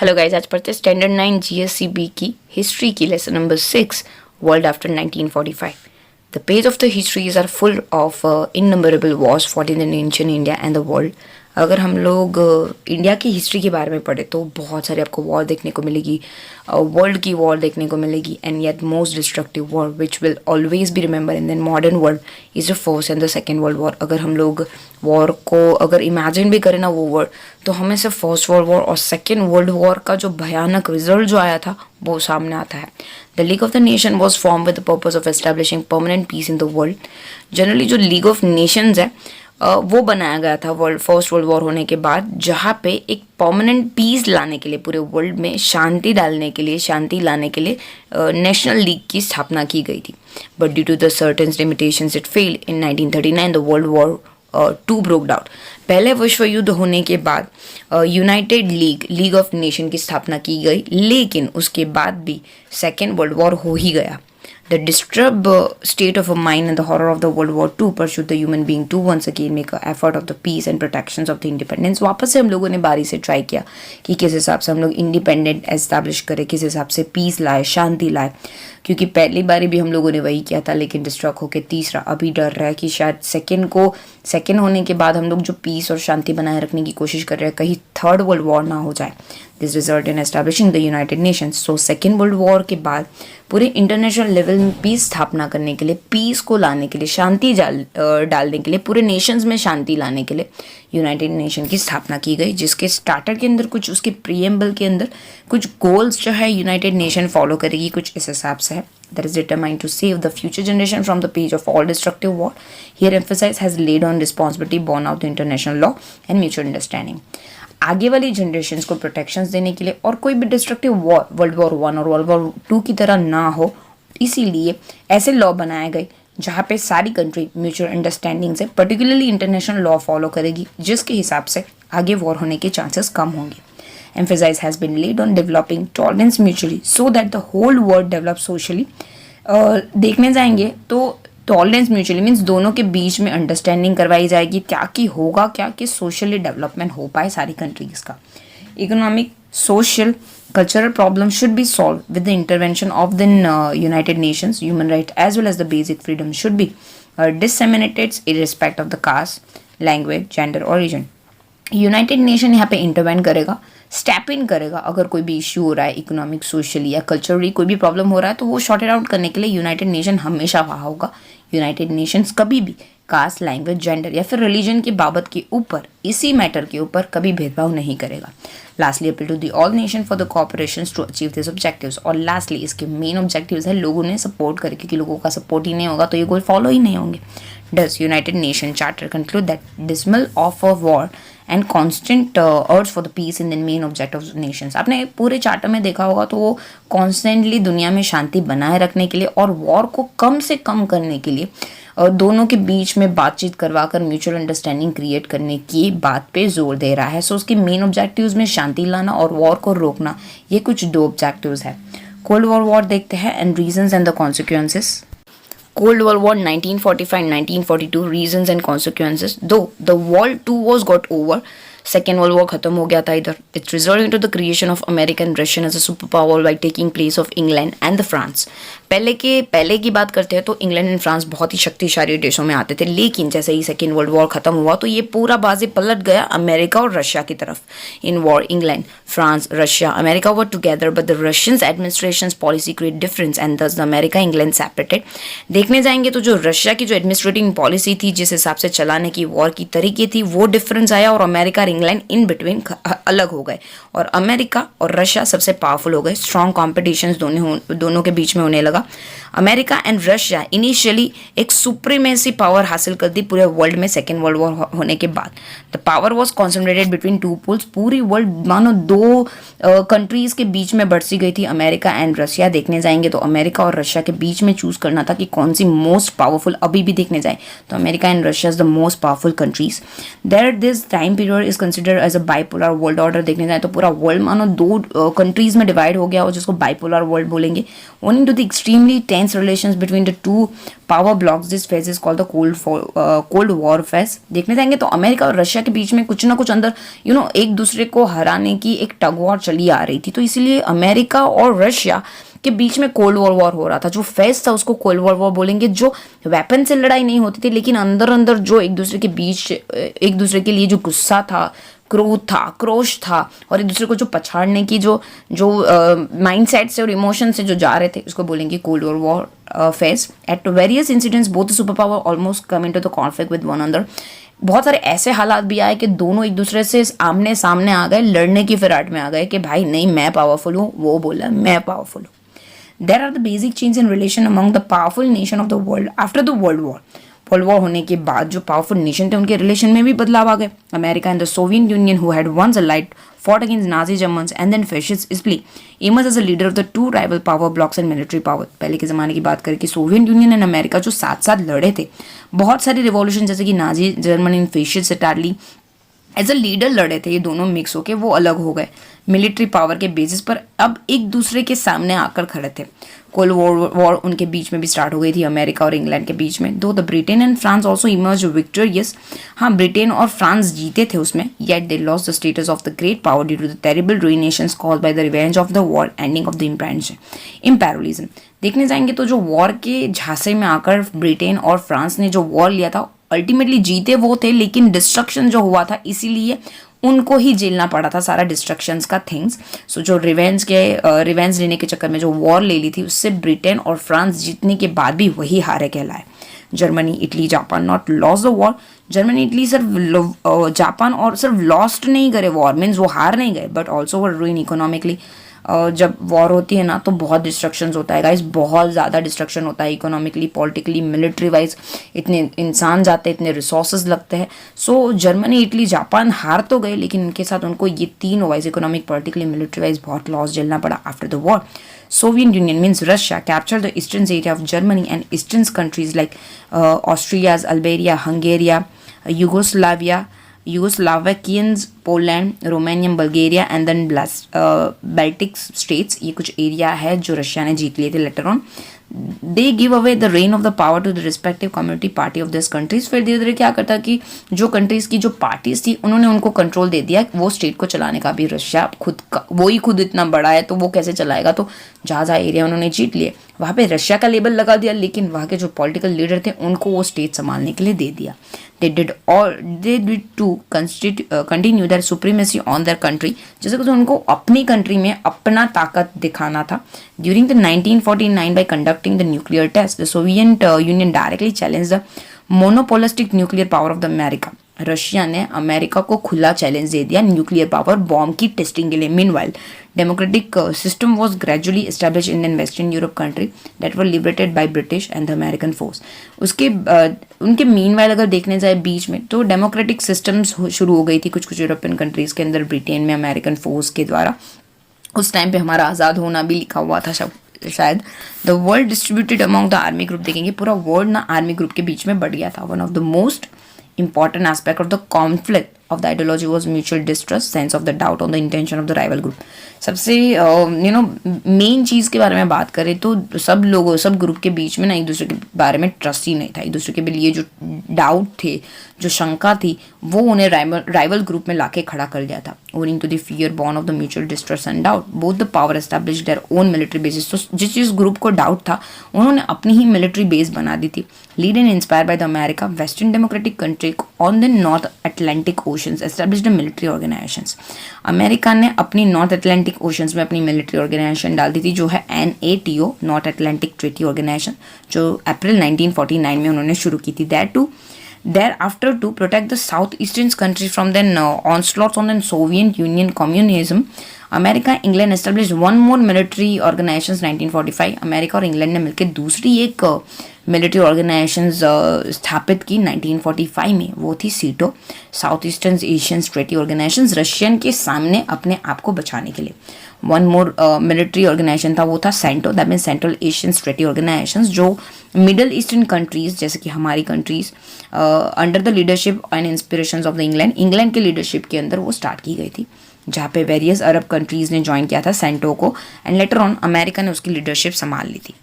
Hello guys, आज पढ़ते standard 9 GSEB की हिस्ट्री की lesson number 6 world after 1945. The page of the histories are full of innumerable wars fought in the ancient India and the world. अगर हम लोग India की history के बारे में पढ़े तो बहुत सारी आपको वॉर देखने को मिलेगी, वर्ल्ड की वॉर देखने को मिलेगी, and yet most destructive war which will always be remember in than modern world is the first and the second world war. अगर हम लोग वॉर को अगर इमेजिन भी करें ना वो वर्ड, तो हमें सिर्फ फर्स्ट वर्ल्ड वॉर और सेकेंड वर्ल्ड वॉर का जो भयानक रिजल्ट जो आया था वो सामने आता है. The league of the nation was form with the purpose of establishing permanent peace in the world. Generally जो लीग ऑफ नेशंस है वो बनाया गया था फर्स्ट वर्ल्ड वॉर होने के बाद, जहाँ पे एक परमानेंट पीस लाने के लिए, पूरे वर्ल्ड में शांति लाने के लिए नेशनल लीग की स्थापना की गई थी. But due to the certain limitations it failed in 1939. The world war 2 broke out. पहले विश्व युद्ध होने के बाद यूनाइटेड लीग ऑफ नेशन की स्थापना की गई, लेकिन उसके बाद भी सेकेंड वर्ल्ड वॉर हो ही गया. The disturbed state of mind and the horror of the World War II pursued the human being to once again make an effort of the peace and protections of the independence. वापस से हम लोगों ने बारी से try किया कि किस हिसाब से हम लोग इंडिपेंडेंट एस्टैब्लिश करें, किस हिसाब से पीस लाए, शांति लाए, क्योंकि पहली बारी भी हम लोगों ने वही किया था, लेकिन डिस्ट्रॉक होकर तीसरा अभी डर रहा है कि शायद सेकेंड होने के बाद हम लोग जो पीस और शांति बनाए रखने की कोशिश कर रहे हैं, कहीं थर्ड वर्ल्ड वॉर ना हो जाए. This result in establishing the United Nations. So second world war के बाद पूरे इंटरनेशनल लेवल में पीस स्थापना करने के लिए, पीस को लाने के लिए, शांति डालने के लिए, पूरे नेशंस में शांति लाने के लिए यूनाइटेड नेशन की स्थापना की गई, जिसके स्टार्टर के अंदर कुछ, उसके प्रीएम्बल के अंदर कुछ गोल्स जो है यूनाइटेड नेशन फॉलो करेगी, कुछ इस हिसाब से है. That is determined to save the future generation from the page of all destructive war. Here emphasis has laid on responsibility born out of international law and mutual understanding. आगे वाली generation को protections देने के लिए और कोई भी destructive war world war 1 और वर्ल्ड वॉर 2 की तरह ना हो, इसीलिए ऐसे लॉ बनाए गए जहाँ पे सारी कंट्री म्यूचुअल अंडरस्टैंडिंग से पर्टिकुलरली इंटरनेशनल लॉ फॉलो करेगी, जिसके हिसाब से आगे वॉर होने के चांसेस कम होंगे. Emphasis has been laid on developing tolerance mutually so that the whole world develops socially. देखने जाएंगे तो टॉलरेंस म्यूचुअली मीन्स दोनों के बीच में अंडरस्टैंडिंग करवाई जाएगी, क्या कि होगा क्या कि सोशली डेवलपमेंट हो पाए सारी कंट्रीज का. Economic, social, cultural problems should be solved with the intervention of the United Nations. Human rights as well as the basic freedom should be disseminated irrespective of the caste, language, gender or region. United nation यहाँ पे intervene करेगा, step in करेगा. अगर कोई भी issue हो रहा है इकोनॉमिक, सोशली या कल्चरली कोई भी प्रॉब्लम हो रहा है, तो वो शॉर्ट आउट करने के लिए यूनाइटेड नेशन हमेशा वहाँ होगा. यूनाइटेड नेशंस कभी भी कास्ट, लैंग्वेज, जेंडर या फिर रिलीजन की बाबत के ऊपर, इसी मैटर के ऊपर कभी भेदभाव नहीं करेगा. Lastly appeal to the all nation for the cooperation to achieve this objectives. और लास्टली इसके मेन ऑब्जेक्टिव्स है लोगों ने सपोर्ट करे, क्योंकि लोगों का सपोर्ट ही नहीं होगा तो ये गोल फॉलो ही नहीं होंगे. Does United Nations Charter conclude that dismal of a war and constant urge for the peace in the main objective of nations. आपने पूरे चार्टर में देखा होगा तो वो कॉन्स्टेंटली दुनिया में शांति बनाए रखने के लिए और वॉर को कम से कम करने के लिए दोनों के बीच में बातचीत करवाकर म्यूचुअल अंडरस्टैंडिंग क्रिएट करने की बात पे जोर दे रहा है. सो उसके मेन ऑब्जेक्टिव्स में शांति लाना और वॉर को रोकना, ये कुछ 2 ऑब्जेक्टिव्स है. कोल्ड वॉर देखते हैं and reasons and the consequences. Cold World War 1945-1942 reasons and consequences. Though the World II was got over, second world war खत्म हो गया था इधर. Its result into the creation of American Russian as a super power by taking place of England and the France. पहले की बात करते हैं तो इंग्लैंड एंड फ्रांस बहुत ही शक्तिशाली देशों में आते थे, लेकिन जैसे ही सेकेंड वर्ल्ड वॉर खत्म हुआ तो ये पूरा बाजी पलट गया अमेरिका और रशिया की तरफ. In war England, France, Russia, America were together, but the Russians administration policy create difference and दस द अमेरिका इंग्लैंड सेपरेटेड. देखने जाएंगे तो जो रशिया की जो एडमिनिस्ट्रेटिंग पॉलिसी थी, जिस हिसाब से चलाने की वॉर की तरीके थी, वो डिफरेंस आया और अमेरिका इंग्लैंड इन बिटवीन अलग हो गए और अमेरिका और रशिया सबसे पावरफुल हो गए. स्ट्रॉन्ग कॉम्पिटिशन दोनों के बीच में होने लगा. अमेरिका एंड रशिया इनिशियली एक सुप्रीमेसी पावर हासिल कर दी पूरे वर्ल्ड में सेकेंड वर्ल्ड वॉर होने के बाद. The power was concentrated between 2 poles. पूरी वर्ल्ड मानो 2 कंट्रीज के बीच में बढ़ती गई थी, अमेरिका एंड रशिया. देखने जाएंगे तो अमेरिका और रशिया के बीच में चूज करना था कि कौन सी मोस्ट पावरफुल. अभी भी देखने जाए तो America and Russia is the most powerful countries. There this time period is considered as a bipolar world order. देखने जाए तो पूरा वर्ल्ड मानो 2 कंट्रीज में डिवाइड हो गया हो, जिसको बाइपोलर वर्ल्ड बोलेंगे. Owing to the extreme extremely tense relations between the two power blocks. This phase is called the Cold War phase. देखने जाएंगे तो अमेरिका और रशिया के बीच में कुछ ना कुछ अंदर एक दूसरे को हराने की एक टग वॉर चली आ रही थी, तो इसीलिए अमेरिका और रशिया के बीच में कोल्ड वॉर हो रहा था. जो फेज था उसको कोल्ड वॉर बोलेंगे. जो वेपन से लड़ाई नहीं होती थी, लेकिन अंदर अंदर जो एक दूसरे के बीच एक दूसरे के लिए जो गुस्सा था, क्रोध था, क्रोश था, और एक दूसरे को जो पछाड़ने की जो माइंडसेट से और इमोशन से जो जा रहे थे, उसको बोलेंगे cold war phase. At various incidents both the super power almost come into the conflict with one another. बहुत सारे ऐसे हालात भी आए कि दोनों एक दूसरे से आमने सामने आ गए, लड़ने की फिराट में आ गए कि भाई नहीं मैं पावरफुल हूँ, वो बोला मैं पावरफुल हूँ. There are the basic changes in relation among the powerful nation of the world after the World War. World war होने के बाद जो पावरफुल नेशन थे उनके रिलेशन में भी बदलाव आ गए. America and the Soviet Union who had once allied fought against Nazi Germans and then fascist Italy emerged as a leader of the two rival power blocks and military power. पहले के ज़माने की बात करें कि सोवियत यूनियन एंड अमेरिका जो साथ साथ लड़े थे, बहुत सारी रिवॉल्यूशन जैसे कि Nazi Germany and fascist Italy as a leader लड़े थे, ये दोनों मिक्स होके वो अलग हो गए. मिलिट्री पावर के बेसिस पर अब एक दूसरे के सामने आकर खड़े थे. कोल्ड वॉर उनके बीच में भी स्टार्ट हो गई थी, अमेरिका और इंग्लैंड के बीच में. Though the Britain and France also emerge victorious. हाँ, ब्रिटेन और फ्रांस जीते थे उसमें, yet they lost the status of the great power due to the terrible ruinations caused by the revenge of the war, ending of the imperialism. देखने जाएंगे तो जो war के झांसे में आकर ब्रिटेन और फ्रांस ने जो वॉर लिया था, अल्टीमेटली जीते वो थे, लेकिन डिस्ट्रक्शन जो हुआ था इसीलिए उनको ही झेलना पड़ा था सारा डिस्ट्रक्शंस का थिंग्स. सो जो रिवेंज लेने के चक्कर में जो वॉर ले ली थी, उससे ब्रिटेन और फ्रांस जीतने के बाद भी वही हारे कहलाए. Germany, Italy, Japan not lost the war. Germany, Italy सिर्फ जापान और सिर्फ लॉस्ट नहीं करे वॉर, मीन्स वो हार नहीं गए, बट ऑल्सो वो रूइन इकोनॉमिकली. जब वॉर होती है ना तो बहुत डिस्ट्रक्शंस होता है गाइस, बहुत ज़्यादा डिस्ट्रक्शन होता है इकोनॉमिकली, पॉलिटिकली, मिलिट्री वाइज. इतने इंसान जाते हैं, इतने रिसोर्सेज लगते हैं. सो जर्मनी, इटली, जापान हार तो गए, लेकिन उनके साथ उनको ये तीनों wise economic, politically, military wise बहुत लॉस झेलना पड़ा after the war. Soviet Union means Russia captured the eastern area of Germany and eastern countries like Austria, Albania, Hungary, Yugoslavians, Poland, Romania, Bulgaria and then Baltic states. ये कुछ area है जो Russia ने जीत लिए थे later on. They give away the reign of the power to the respective community party of this countries. फिर धीरे धीरे क्या करता कि जो कंट्रीज की जो पार्टीज थी उन्होंने उनको कंट्रोल दे दिया वो स्टेट को चलाने का. भी रशिया खुद इतना बड़ा है तो वो कैसे चलाएगा, तो जहाँ जहाँ एरिया उन्होंने जीत लिए वहाँ पे रशिया का लेबल लगा दिया, लेकिन वहाँ के जो पॉलिटिकल लीडर थे उनको वो स्टेट संभालने के लिए दे दिया. They did to continue their supremacy on their country. जैसे कि उनको अपनी कंट्री में अपना ताकत दिखाना था. During the 1949 by conducting the nuclear test, the Soviet Union directly challenged the monopolistic nuclear power of the America. Russia ने अमेरिका को खुला चैलेंज दे दिया न्यूक्लियर पावर बॉम्ब की टेस्टिंग के लिए. Meanwhile democratic system was gradually establish in western Europe country that were liberated by British and the American force. उसके उनके meanwhile अगर देखने जाए बीच में तो डेमोक्रेटिक सिस्टम्स शुरू हो गई थी कुछ कुछ यूरोपियन कंट्रीज के अंदर, ब्रिटेन में अमेरिकन फोर्स के द्वारा. उस टाइम पे हमारा आज़ाद होना भी लिखा हुआ था शायद. The world distributed among the army group. देखेंगे पूरा वर्ल्ड ना आर्मी ग्रुप के बीच में बढ़ गया था. One of the most important aspect of the conflict of the ideology was mutual distrust, sense of the doubt on the intention of the rival group. सबसे मेन चीज़ के बारे में बात करें तो सब ग्रुप के बीच में ना एक दूसरे के बारे में ट्रस्ट ही नहीं था. एक दूसरे के लिए जो डाउट थे, जो शंका थी, वो उन्हें राइवल ग्रुप में लाके खड़ा कर दिया था. owing to the fear born of the mutual distrust and doubt, both the power established their own military bases. तो जिस ग्रुप को डाउट था उन्होंने अपनी ही मिलिट्री बेस बना दी थी. Lead and inspire by the America, western democratic country on the north Atlantic oceans established military organisations. America ने अपनी नॉर्थ अटलांटिक ओशंस में अपनी मिलिट्री ऑर्गेनाइजेशन डाल दी थी जो है NATO, North Atlantic Treaty Organization, जो अप्रैल 1949 में उन्होंने शुरू की थी. Thereafter to protect the southeastern countries from the onslaughts on the Soviet Union communism, America England established one more military organizations 1945. America और इंग्लैंड ने मिलकर दूसरी एक मिलिट्री ऑर्गेनाइजेशन स्थापित की 1945 में. वो थी SEATO, South Eastern Asian Treaty Organization, Russian के सामने अपने आप को बचाने के लिए. वन मोर मिलिट्री ऑर्गेनाइजेशन था, वो था CENTO, that mean Central Asian Treaty Organization, जो मिडल ईस्टर्न कंट्रीज जैसे कि हमारी countries under the leadership and inspirations of the England के लीडरशिप के अंदर वो स्टार्ट की गई थी, जहाँ पे वेरियस अरब कंट्रीज़ ने ज्वाइन किया था सेंटो को, एंड लेटर ऑन अमेरिका ने उसकी लीडरशिप संभाल ली थी.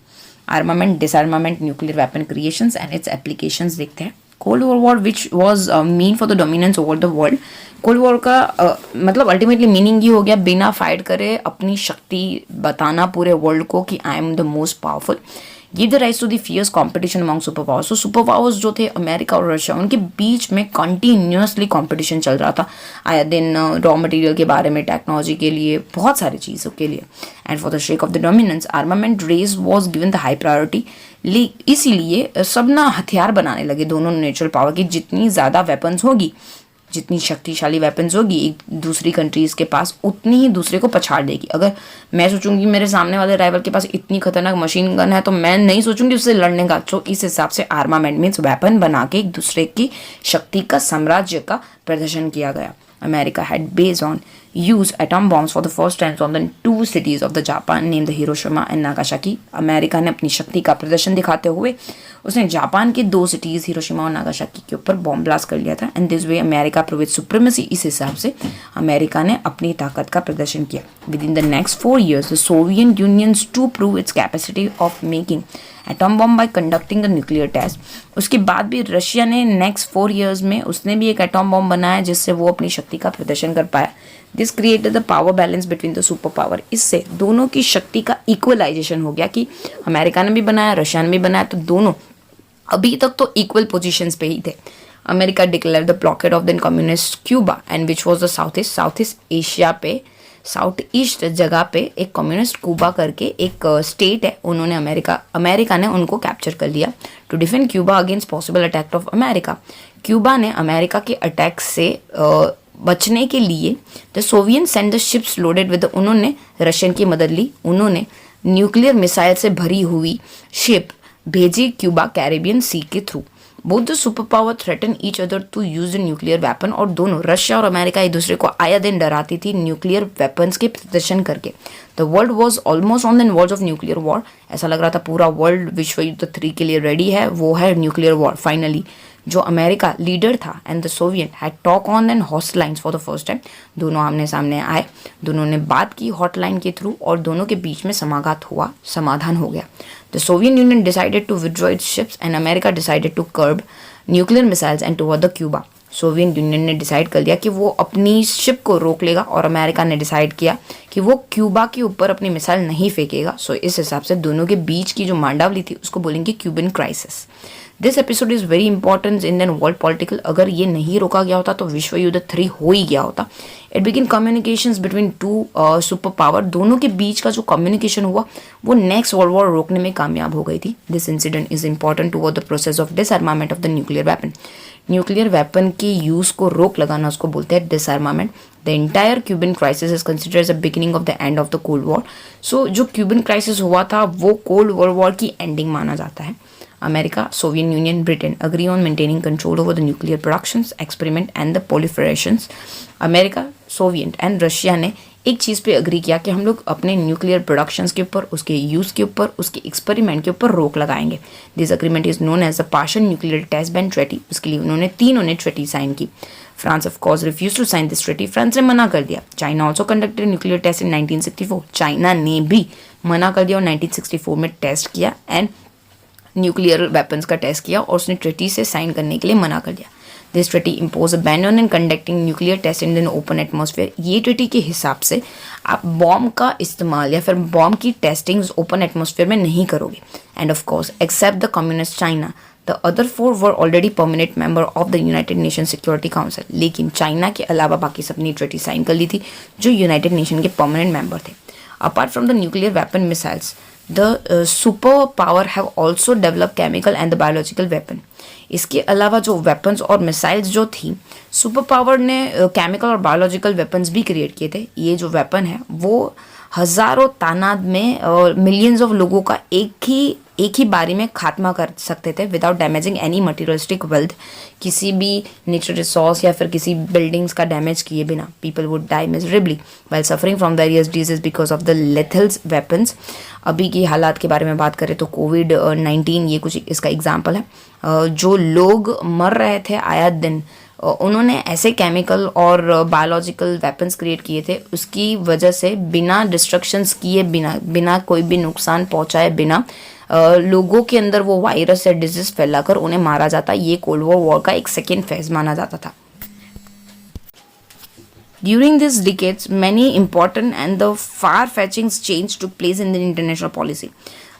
Armament, डिसआर्मामेंट, nuclear weapon creations and it's applications देखते हैं। Cold war which was mean for the dominance over the world. Cold war का मतलब अल्टीमेटली मीनिंग ये हो गया बिना फाइट करे अपनी शक्ति बताना पूरे वर्ल्ड को कि I am the most powerful. Give the rise to the fierce competition among super powers. तो सुपर पावर्स जो थे अमेरिका और रशिया, उनके बीच में कंटिन्यूसली कंपटीशन चल रहा था आया दिन, रॉ मटेरियल के बारे में, टेक्नोलॉजी के लिए, बहुत सारी चीज़ों के लिए। And for the sake of the dominance armament race was given the high priority. इसीलिए सब ना हथियार बनाने लगे दोनों नेचुरल पावर की। जितनी ज़्यादा वेपन्स होगी, जितनी शक्तिशाली वेपन्स होगी एक दूसरी कंट्रीज़ के पास, उतनी ही दूसरे को पछाड़ देगी। अगर मैं सोचूंगी मेरे सामने वाले राइवल के पास इतनी खतरनाक मशीन गन है तो मैं नहीं सोचूंगी उससे लड़ने का। तो इस हिसाब से आर्मामेंट मीन्स वेपन बना के एक दूसरे की शक्ति का, साम्राज्य का प्रदर्शन किया गया। America had based on use atom bombs for the first time on the two cities of the Japan named the Hiroshima and Nagasaki। America ने अपनी शक्ति का प्रदर्शन दिखाते हुए उसने जापान के 2 सिटीज़ हिरोशिमा और नागासाकी के ऊपर बॉम्ब ब्लास्ट कर लिया था। And this way America prove it's supremacy. इस हिसाब से अमेरिका ने अपनी ताकत का प्रदर्शन किया। Within the next 4 years the Soviet unions to prove its capacity of making atom bomb by conducting the nuclear test. उसके बाद भी रशिया ने नेक्स्ट 4 years में उसने भी एक एटम बॉम्ब बनाया जिससे वो अपनी शक्ति का प्रदर्शन कर पाया। This created the power balance between the super power. इससे दोनों की शक्ति का इक्वलाइजेशन हो गया कि अमेरिका ने भी बनाया, रशिया ने भी बनाया, तो दोनों अभी तक तो इक्वल पोजीशंस पे ही थे। America declare the blockade of the communist Cuba and which was the south east Asia पे, साउथ ईस्ट जगह पे एक कम्युनिस्ट क्यूबा करके एक स्टेट है, उन्होंने अमेरिका ने उनको कैप्चर कर लिया to defend Cuba against possible attack of America. Cuba ने अमेरिका के अटैक से बचने के लिए the Soviet send the ships loaded with, उन्होंने रशियन की मदद ली, उन्होंने न्यूक्लियर मिसाइल से भरी हुई शिप भेजी क्यूबा कैरेबियन सी के थ्रू। Both the super power threaten each other to use the nuclear weapon. और दोनों रशिया और अमेरिका एक दूसरे को आया दिन डराती थी न्यूक्लियर वेपन्स के प्रदर्शन करके। The world was almost on the world of nuclear war. ऐसा लग रहा था पूरा वर्ल्ड विश्व युद्ध 3 के लिए रेडी है, वो है न्यूक्लियर वॉर। फाइनली जो अमेरिका लीडर था and the Soviet had talk on and hotlines for the first time. दोनों आमने सामने आए, दोनों ने बात की हॉटलाइन के थ्रू और दोनों के बीच में समाधान हो गया। The Soviet Union decided to withdraw its ships and America decided to curb nuclear missiles and toward the Cuba. Soviet Union ने डिसाइड कर लिया कि वो अपनी शिप को रोक लेगा और अमेरिका ने डिसाइड किया कि वो क्यूबा के ऊपर अपनी मिसाइल नहीं फेंकेगा। सो इस हिसाब से दोनों के बीच की जो मांडावली थी उसको बोलेंगे Cuban crisis. This episode is very important Indian world political. अगर ये नहीं रोका गया होता तो विश्व युद्ध 3 हो ही गया होता। It begin communications between 2 super power. दोनों के बीच का जो कम्युनिकेशन हुआ वो नेक्स्ट वर्ल्ड वॉर रोकने में कामयाब हो गई थी। This incident is important toward the process of disarmament of the nuclear weapon. Nuclear weapon के यूज़ को रोक लगाना उसको बोलते हैं disarmament. The entire Cuban crisis is considered as the beginning of the end of the cold war. So जो Cuban crisis हुआ था वो कोल्ड वॉर की एंडिंग माना जाता है। America, Soviet Union, Britain agree on maintaining control over the nuclear productions, experiment and the proliferations. America, Soviet and Russia ने एक चीज़ पे अग्री किया कि हम लोग अपने न्यूक्लियर प्रोडक्शंस के ऊपर, उसके यूज़ के ऊपर, उसके एक्सपेरिमेंट के ऊपर रोक लगाएंगे। This agreement is known as the partial nuclear test ban treaty. उसके लिए उन्होंने तीनों ट्रेटी साइन की। France of course refuse to sign this treaty. France ने मना कर दिया। China also conducted nuclear test in 1964। China ने भी मना कर दिया और 1964 में टेस्ट किया एंड न्यूक्लियर वेपन्स का टेस्ट किया और उसने ट्रेटी से साइन करने के लिए मना कर दिया। This treaty impose a ban on conducting nuclear test in an open atmosphere. ये ट्रेटी के हिसाब से आप बॉम्ब का इस्तेमाल या फिर बॉम्ब की टेस्टिंग ओपन एटमॉस्फेयर में नहीं करोगे। And of course except the communist China, the other 4 were already permanent member of the United Nation Security Council. लेकिन चाइना के अलावा बाकी सबने ट्रेटी साइन कर ली थी जो यूनाइटेड नेशन के परमानेंट मेंबर थे। Apart from the nuclear weapon missiles, the super power have also develop chemical and the biological weapon. इसके अलावा जो वेपन्स और मिसाइल्स जो थी, सुपर पावर ने केमिकल और बायोलॉजिकल वेपन्स भी क्रिएट किए थे। ये जो वेपन है वो हज़ारों तादाद में और मिलियंस ऑफ लोगों का एक ही बारी में खात्मा कर सकते थे without damaging any materialistic wealth. किसी भी नेचुरल रिसोर्स या फिर किसी बिल्डिंग्स का डैमेज किए बिना people would die miserably while suffering from various disease because of the lethal weapons. अभी की हालात के बारे में बात करें तो कोविड-19 ये कुछ इसका एग्जाम्पल है। जो लोग मर रहे थे आया दिन, उन्होंने ऐसे केमिकल और बायोलॉजिकल वेपन्स क्रिएट किए थे, उसकी वजह से बिना डिस्ट्रक्शंस किए बिना कोई भी नुकसान पहुंचाए बिना लोगों के अंदर वो वायरस या डिजीज फैलाकर उन्हें मारा जाता। ये कोल्ड वॉर का एक सेकेंड फेज माना जाता था। During these decades, many important and the far-fetching changes took place in the international policy.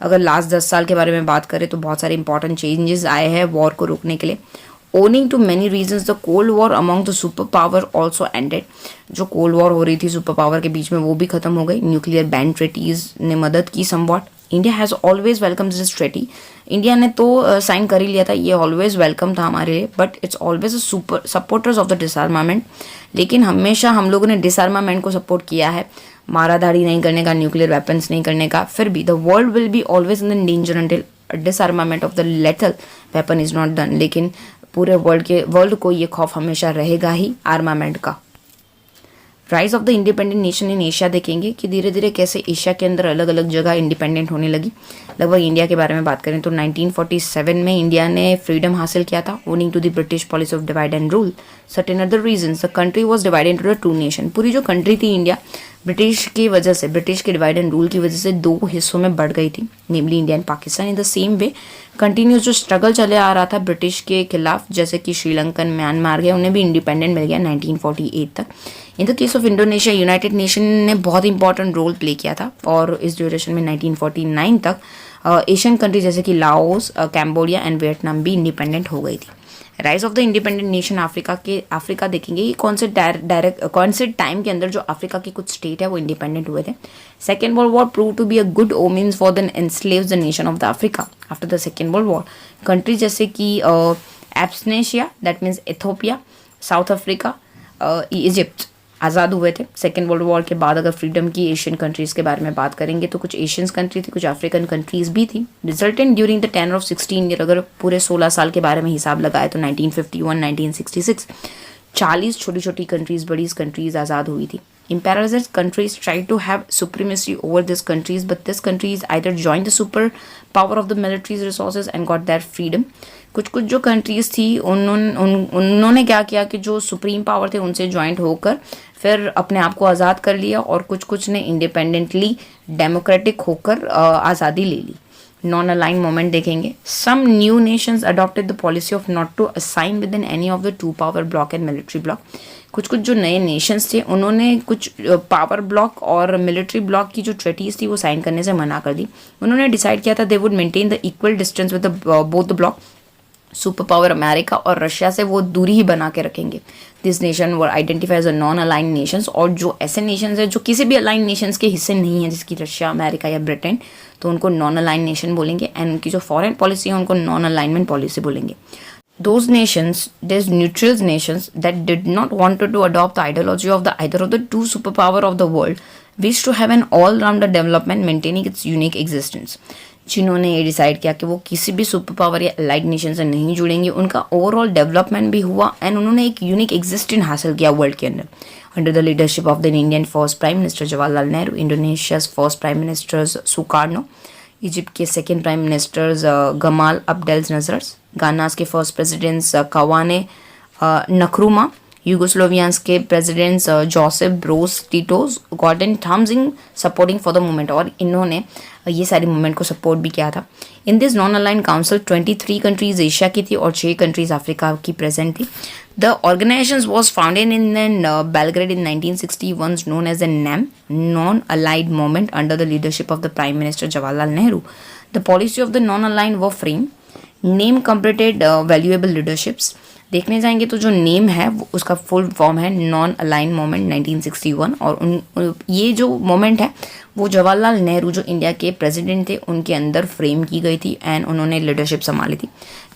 अगर लास्ट 10 साल के बारे में बात करें तो बहुत सारे इंपॉर्टेंट चेंजेस आए हैं वॉर को रोकने के लिए। Owing to many reasons, the Cold War among the superpower also ended. जो कोल्ड वॉर हो रही थी सुपर पावर के बीच में वो भी खत्म हो गई। न्यूक्लियर बैन ट्रेटीज ने मदद की somewhat. India has always welcome this treaty. India ने तो साइन कर ही लिया था, ये ऑलवेज वेलकम था हमारे लिए, but it's always a super supporters of the डिसआर्मामेंट। लेकिन हमेशा हम लोगों ने डिसआर्मामेंट को सपोर्ट किया है, माराधाड़ी नहीं करने का, न्यूक्लियर वेपन्स नहीं करने का। फिर भी the world will be always in the danger until डिसआर्मामेंट of the lethal weapon is not done. लेकिन पूरे वर्ल्ड को ये खौफ हमेशा रहेगा ही आर्मामेंट का। Rise of the independent nation in Asia देखेंगे कि धीरे धीरे कैसे एशिया के अंदर अलग अलग जगह इंडिपेंडेंट होने लगी। लगभग इंडिया के बारे में बात करें तो 1947 में इंडिया ने फ्रीडम हासिल किया था, owing to the British policy of divide and rule. Certain other reasons the country was divided into the two nation. पूरी जो कंट्री थी इंडिया, ब्रिटिश की वजह से, ब्रिटिश के डिवाइड एंड रूल की वजह से दो हिस्सों में बढ़ गई थी, namely India and Pakistan. In the same way continues जो स्ट्रगल चले आ रहा था ब्रिटिश के खिलाफ, जैसे कि श्रीलंकन, म्यांमार गए, उन्हें भी इंडिपेंडेंट मिल गया 1948 तक। In the case of Indonesia, United nation ने बहुत इंपॉर्टेंट रोल प्ले किया था और इस ड्यूरेशन में 1949 तक एशियन कंट्री जैसे कि लाओस, कैम्बोडिया एंड वियतनाम भी इंडिपेंडेंट हो गई थी। Rise of the independent nation Africa देखेंगे कि कौन से टाइम के अंदर जो अफ्रीका की कुछ स्टेट है वो इंडिपेंडेंट हुए थे। Second world war prove to be a good omens for the enslaved the nation of the Africa after the second world war. Country जैसे कि Abyssinia, that means Ethiopia, South Africa, Egypt आज़ाद हुए थे second world war के बाद। अगर freedom की Asian countries के बारे में बात करेंगे तो कुछ एशियन कंट्री थी, कुछ अफ्रीकन कंट्रीज़ भी थी। Resultant during the tenure of 16 year, अगर पूरे 16 साल के बारे में हिसाब लगाए तो 1951, 1966 40 छोटी छोटी कंट्रीज़, बड़ी कंट्रीज़ आज़ाद हुई थी। In parallel, countries tried to have supremacy over these countries, but these countries either joined the super power of the military resources and got their freedom. कुछ जो कंट्रीज़ थी उन्होंने क्या किया कि जो सुप्रीम पावर थे उनसे ज्वाइंट होकर फिर अपने आप को आज़ाद कर लिया, और कुछ ने इंडिपेंडेंटली डेमोक्रेटिक होकर आज़ादी ले ली। नॉन अलाइन मोमेंट देखेंगे। Some new nations adopted the policy of not to assign within any of the two power block and military block. कुछ जो नए नेशंस थे उन्होंने कुछ पावर ब्लॉक और मिलिट्री ब्लॉक की जो ट्रेटीज थी वो साइन करने से मना कर दी। उन्होंने डिसाइड किया था they would maintain the equal distance with both the block. Super power America और रशिया से वो दूरी ही बना के रखेंगे। This nation were identify as a non align nations, और जो ऐसे नेशंस है जो किसी भी अलाइन नेशंस के हिस्से नहीं है, जिसकी रशिया, अमेरिका या ब्रिटेन, तो उनको नॉन अलाइन नेशन बोलेंगे। एंड उनकी जो फॉरेन पॉलिसी है उनको नॉन अलाइनमेंट पॉलिसी बोलेंगे। Those nations, these neutral nations that did not want to adopt the ideology of either of the two superpower of the world, wished to have an all-rounder development maintaining its unique existence. जिन्होंने ये decide किया कि वो किसी भी super power या allied nation से नहीं जुड़ेंगे, उनका ओवरऑल डेवलपमेंट भी हुआ एंड उन्होंने एक यूनिक एग्जिस्टेंस हासिल किया वर्ल्ड के अंदर। Under the leadership of the Indian first prime minister Jawaharlal Nehru, Indonesia's first prime minister Sukarno, Egypt के second prime ministers Gamal Abdel Nasser's, Ghana's के first presidents Kwame Nkrumah, Yugoslavians के presidents Joseph Broz Tito's, Gordon Thomsing supporting for the movement, और इन्होंने ये सारी movement को support भी किया था। In this non align council 23 countries Asia की थी और 6 कंट्रीज अफ्रीका की प्रेजेंट थी। The organisation was founded in Belgrade in 1961, known as the NAM, non allied movement, under the leadership of the prime minister Jawaharlal Nehru. The policy of the non align वो frame name completed valuable leaderships. देखने जाएंगे तो जो name है वो उसका full form है non align moment 1961, और ये जो मोमेंट है वो जवाहरलाल नेहरू जो इंडिया के प्रेसिडेंट थे उनके अंदर फ्रेम की गई थी एंड उन्होंने लीडरशिप संभाली थी।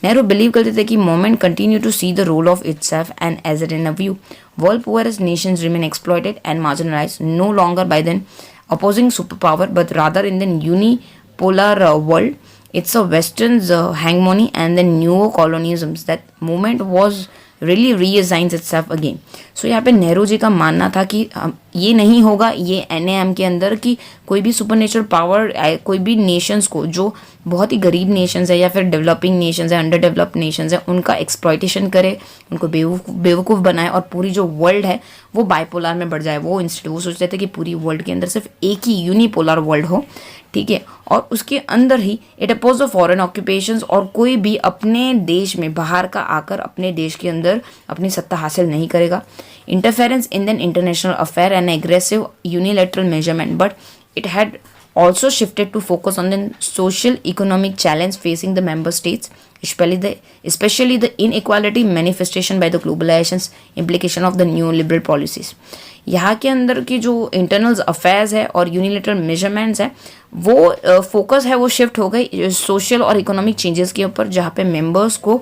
नेहरू बिलीव करते थे कि movement continue to see the role of itself and as it in a view world poorest nations remain exploited and marginalized, no longer by then opposing superpower but rather in the unipolar world. It's a Western's hegemony and the neo-colonialisms that movement was really reassigns itself again. So यहाँ पे नेहरू जी का मानना था कि ये नहीं होगा ये NAM के अंदर कि कोई भी सुपरनेचुरल पावर कोई भी नेशंस को जो बहुत ही गरीब नेशंस है या फिर डेवलपिंग नेशंस है, अंडर डेवलप्ड नेशंस है, उनका एक्सप्लॉयटेशन करे, उनको बेवकूफ़ बनाए और पूरी जो वर्ल्ड है वो बाइपोलर में बढ़ जाए। वो सोचते थे कि पूरी वर्ल्ड के अंदर सिर्फ एक ही यूनिपोलर वर्ल्ड हो, ठीक है, और उसके अंदर ही it oppose the foreign occupations, और कोई भी अपने देश में बाहर का आकर अपने देश के अंदर अपनी सत्ता हासिल नहीं करेगा। Interference in than international affair and aggressive unilateral measurement, but it had also shifted to focus on the social economic challenge facing the member states, especially the inequality manifestation by the globalization's implication of the neoliberal policies. यहाँ के अंदर की जो internal affairs है और unilateral measurements है वो focus है वो शिफ्ट हो गई सोशल और इकोनॉमिक चेंजेस के ऊपर, जहाँ पे मेंबर्स को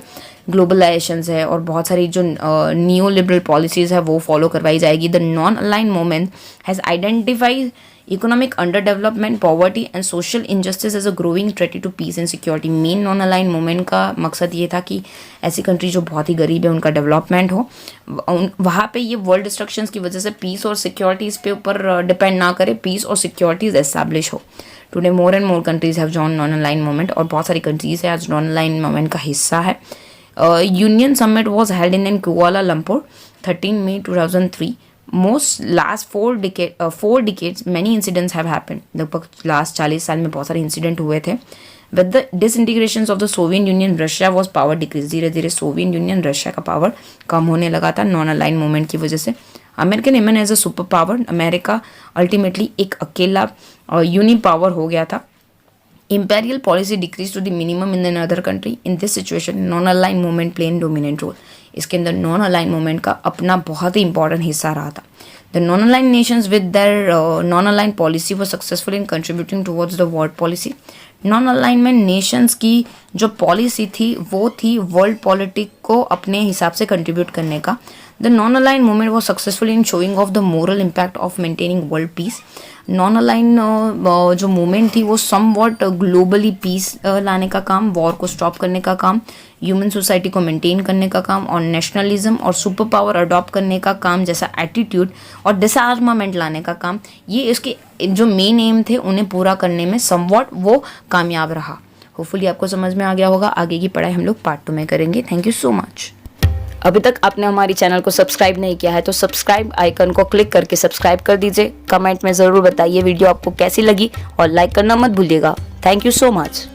ग्लोबलाइजेशंस है और बहुत सारी जो न्यू लिबरल पॉलिसीज़ है वो फॉलो करवाई जाएगी। The non align movement has identified economic underdevelopment, poverty and social injustice as a growing threat to peace and security. Main non align movement का मकसद ये था कि ऐसी कंट्री जो बहुत ही गरीब है उनका डेवलपमेंट हो, वहाँ पे ये वर्ल्ड डिस्ट्रक्शंस की वजह से पीस और सिक्योरिटीज़ पे ऊपर डिपेंड ना करे, पीस और सिक्योरिटीज़ एस्टैब्लिश हो। Today more and more countries have join non align movement, और बहुत सारी कंट्रीज है आज नॉन अलाइन मूवमेंट का हिस्सा है। Union summit was held in कुआला Lumpur 13 May 2003. Most last 4 decades many incidents have happened. लगभग लास्ट 40 साल में बहुत सारे इंसिडेंट हुए थे। With the disintegrations of the Soviet Union, Russia was power decrease. धीरे धीरे सोवियत यूनियन रशिया का पावर कम होने लगा था नॉन अलाइन मूवमेंट की वजह से। अमेरिकन इमन as a super power, America ultimately एक अकेला यूनि पावर हो गया था। Imperial policy decreased to the minimum in another country. In this situation, non-aligned movement played dominant role. इसके अंदर नॉन अलाइन मूवमेंट का अपना बहुत ही इंपॉर्टेंट हिस्सा रहा था। The non align Nations with their non align policy were successful in contributing towards the world policy. Non alignment Nations की जो पॉलिसी थी वो थी वर्ल्ड पॉलिटिक को अपने हिसाब से कंट्रीब्यूट करने का। The non align movement was successful in showing off the moral impact of maintaining world peace. Non align जो मूवमेंट थी वो समवॉट ग्लोबली पीस लाने का काम, वॉर को स्टॉप करने का काम, ह्यूमन सोसाइटी को मेंटेन करने का काम, और नेशनलिज्म और सुपर पावर अडॉप्ट करने का काम जैसा एटीट्यूड और डिसआर्मामेंट लाने का काम, ये इसके जो मेन एम थे उन्हें पूरा करने में समवॉट वो कामयाब रहा। होपफुली आपको समझ में आ गया होगा। आगे की पढ़ाई हम लोग पार्ट 2 में करेंगे। Thank you so much. अभी तक आपने हमारी चैनल को सब्सक्राइब नहीं किया है तो सब्सक्राइब आइकन को क्लिक करके सब्सक्राइब कर दीजिए। कमेंट में ज़रूर बताइए वीडियो आपको कैसी लगी और लाइक करना मत भूलिएगा। Thank you so much.